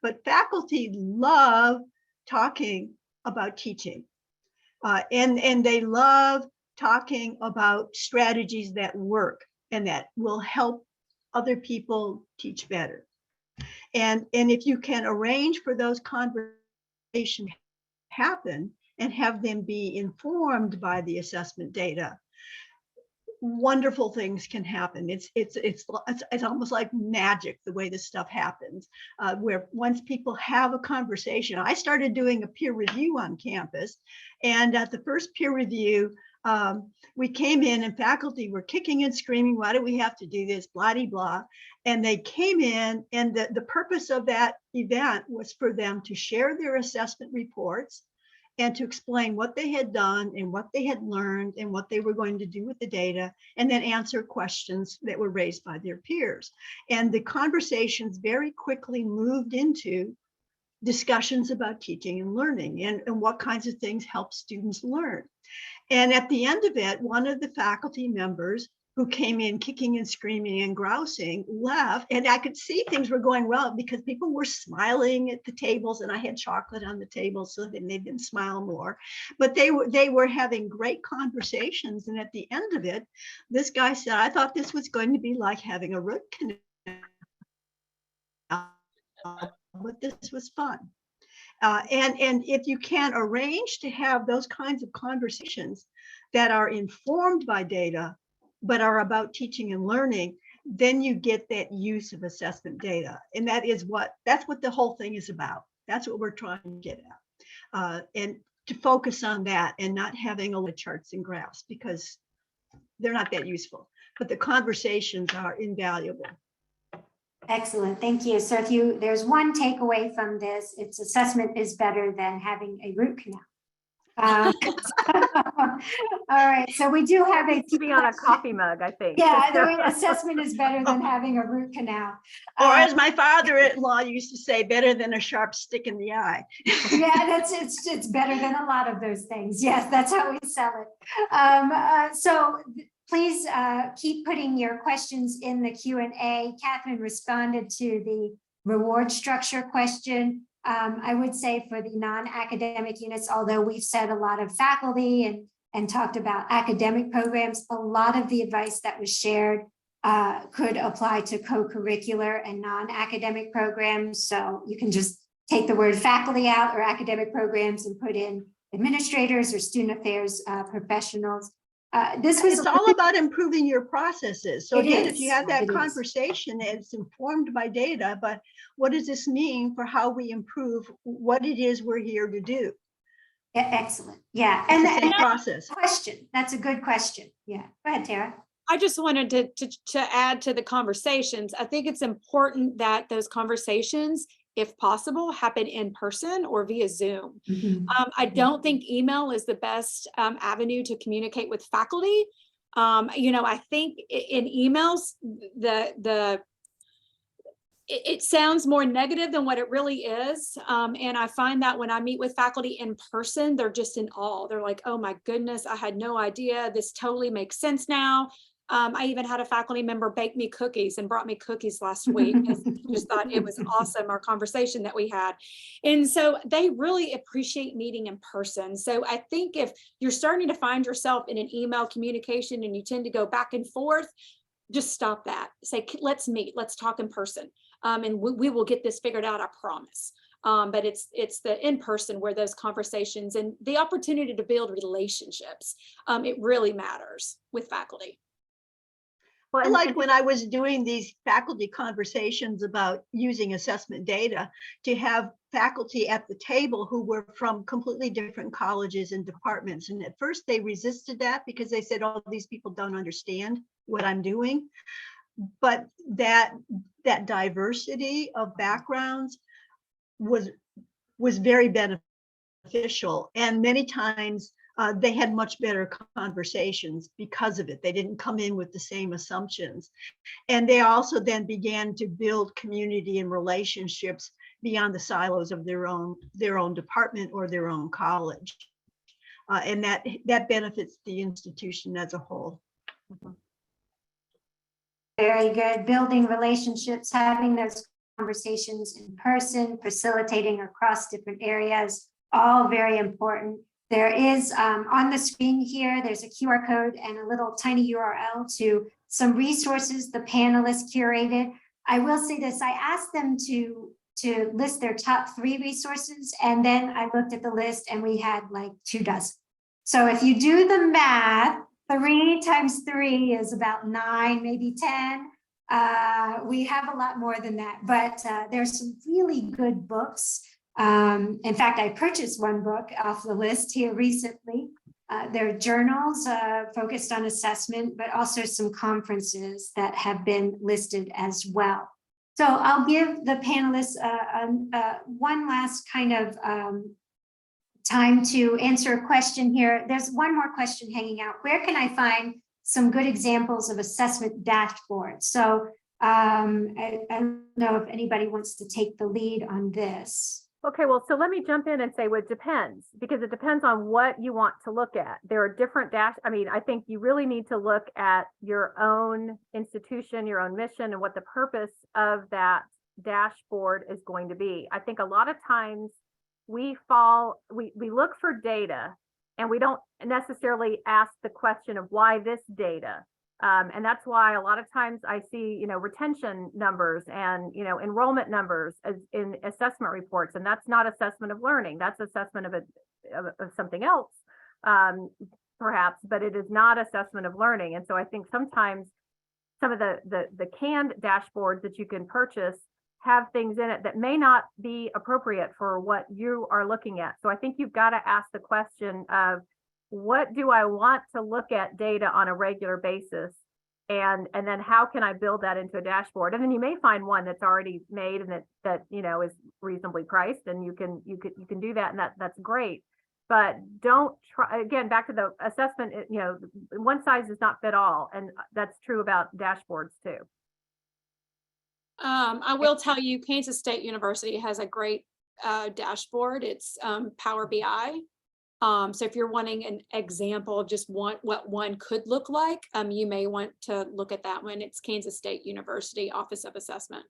But faculty love talking about teaching, and they love talking about strategies that work and that will help other people teach better. And if you can arrange for those conversations to happen and have them be informed by the assessment data, wonderful things can happen. It's almost like magic the way this stuff happens, where once people have a conversation. I started doing a peer review on campus, and at the first peer review, we came in and faculty were kicking and screaming, why do we have to do this, blah, blah, blah. And they came in, and the purpose of that event was for them to share their assessment reports and to explain what they had done and what they had learned and what they were going to do with the data, and then answer questions that were raised by their peers. And the conversations very quickly moved into discussions about teaching and learning, and what kinds of things help students learn. And at the end of it, one of the faculty members who came in kicking and screaming and grousing left, and I could see things were going well because people were smiling at the tables, and I had chocolate on the table, so they made them smile more. But they were having great conversations, and at the end of it, this guy said, I thought this was going to be like having a root canal, but this was fun. And if you can arrange to have those kinds of conversations that are informed by data, but are about teaching and learning, then you get that use of assessment data. And that's what the whole thing is about. That's what we're trying to get at. And to focus on that and not having a lot of charts and graphs, because they're not that useful, but the conversations are invaluable. Excellent, thank you. So if there's one takeaway from this, it's assessment is better than having a root canal. All right, so we do have to be on a coffee mug, I think. Yeah, the assessment is better than having a root canal. Or as my father-in-law used to say, better than a sharp stick in the eye. Yeah, it's better than a lot of those things. Yes, that's how we sell it. So please keep putting your questions in the Q&A. Catherine responded to the reward structure question. I would say for the non-academic units, although we've said a lot of faculty and talked about academic programs, a lot of the advice that was shared could apply to co-curricular and non-academic programs. So you can just take the word faculty out or academic programs and put in administrators or student affairs professionals. this was. It's all about improving your processes. So It again, if you is. have that It is. conversation, it's informed by data, but what does this mean for how we improve what it is we're here to do? Yeah, excellent. Yeah. It's And the same that process. question, that's a good question. Yeah. Go ahead, Tara. I just wanted to add to the conversations. I think it's important that those conversations, if possible, happen in person or via Zoom. I don't think email is the best avenue to communicate with faculty. I think in emails, it sounds more negative than what it really is. And I find that when I meet with faculty in person, they're just in awe. They're like, oh my goodness, I had no idea. This totally makes sense now. I even had a faculty member bake me cookies and brought me cookies last week. I just thought it was awesome, our conversation that we had. And so they really appreciate meeting in person. So I think if you're starting to find yourself in an email communication and you tend to go back and forth, just stop that. Say, let's meet, let's talk in person. And we will get this figured out, I promise. But it's the in-person where those conversations and the opportunity to build relationships, it really matters with faculty. I like when I was doing these faculty conversations about using assessment data to have faculty at the table who were from completely different colleges and departments. And at first they resisted that because they said, oh, these people don't understand what I'm doing. But that diversity of backgrounds was very beneficial. And many times they had much better conversations because of it. They didn't come in with the same assumptions. And they also then began to build community and relationships beyond the silos of their own department or their own college. And that benefits the institution as a whole. Very good. Building relationships, having those conversations in person, facilitating across different areas, all very important. There is on the screen here, there's a QR code and a little tiny URL to some resources the panelists curated. I will say this, I asked them to list their top 3 resources, and then I looked at the list and we had like 24. So if you do the math, 3 times 3 is about 9, maybe 10. We have a lot more than that, but there's some really good books. In fact, I purchased one book off the list here recently. There are journals focused on assessment, but also some conferences that have been listed as well. So I'll give the panelists one last kind of time to answer a question here. There's one more question hanging out. Where can I find some good examples of assessment dashboards? So I don't know if anybody wants to take the lead on this. Okay, well, so let me jump in and say, well, it depends, because it depends on what you want to look at. There are different I think you really need to look at your own institution, your own mission, and what the purpose of that dashboard is going to be. I think a lot of times we look for data and we don't necessarily ask the question of why this data. And that's why a lot of times I see, retention numbers and, enrollment numbers as in assessment reports, and that's not assessment of learning. That's assessment of something else, perhaps, but it is not assessment of learning. And so I think sometimes some of the canned dashboards that you can purchase have things in it that may not be appropriate for what you are looking at. So I think you've got to ask the question of, what do I want to look at data on a regular basis? And then how can I build that into a dashboard? And then you may find one that's already made and that is reasonably priced, and you can do that, and that's great. But don't try, again, back to the assessment, one size does not fit all, and that's true about dashboards too. I will tell you, Kansas State University has a great dashboard. It's Power BI. So if you're wanting an example of just what one could look like, you may want to look at that one. It's Kansas State University Office of Assessment.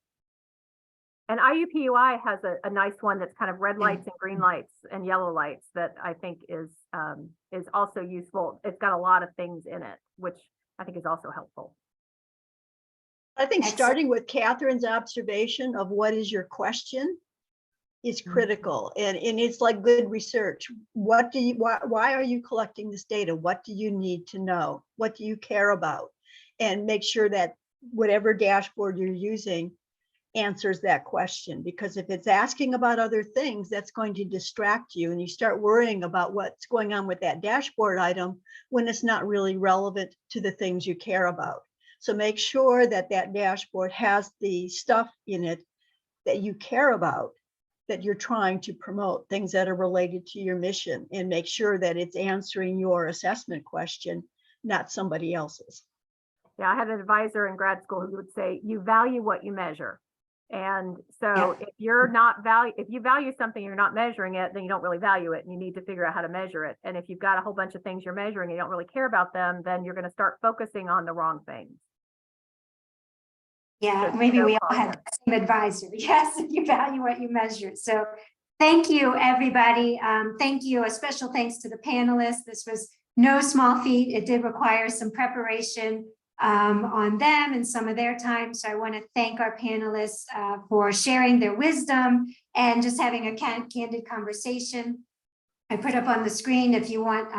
And IUPUI has a nice one that's kind of red lights and green lights and yellow lights that I think is also useful. It's got a lot of things in it, which I think is also helpful. I think starting with Catherine's observation of what is your question is critical, and it's like good research. What do you, why are you collecting this data? What do you need to know? What do you care about? And make sure that whatever dashboard you're using answers that question, because if it's asking about other things, that's going to distract you, and you start worrying about what's going on with that dashboard item when it's not really relevant to the things you care about. So make sure that that dashboard has the stuff in it that you care about, that you're trying to promote, things that are related to your mission, and make sure that it's answering your assessment question, not somebody else's. Yeah, I had an advisor in grad school who would say, you value what you measure. And so if you're not if you value something, you're not measuring it, then you don't really value it, and you need to figure out how to measure it. And if you've got a whole bunch of things you're measuring and you don't really care about them, then you're going to start focusing on the wrong things. Yeah, So maybe no we all problem. had the same advisor. Yes, you value what you measure. So thank you, everybody. Thank you. A special thanks to the panelists. This was no small feat. It did require some preparation on them and some of their time. So I want to thank our panelists for sharing their wisdom and just having a candid conversation. I put up on the screen, if you want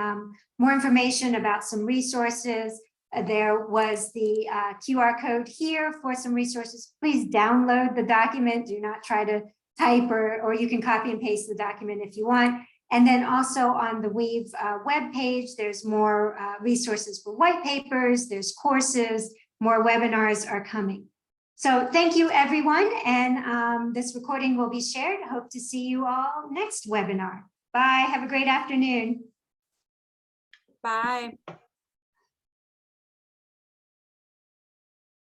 more information about some resources, there was the QR code here for some resources. Please download the document. Do not try to type, or you can copy and paste the document if you want. And then also on the Weave webpage, there's more resources for white papers, there's courses, more webinars are coming. So thank you, everyone. And this recording will be shared. Hope to see you all next webinar. Bye. Have a great afternoon. Bye.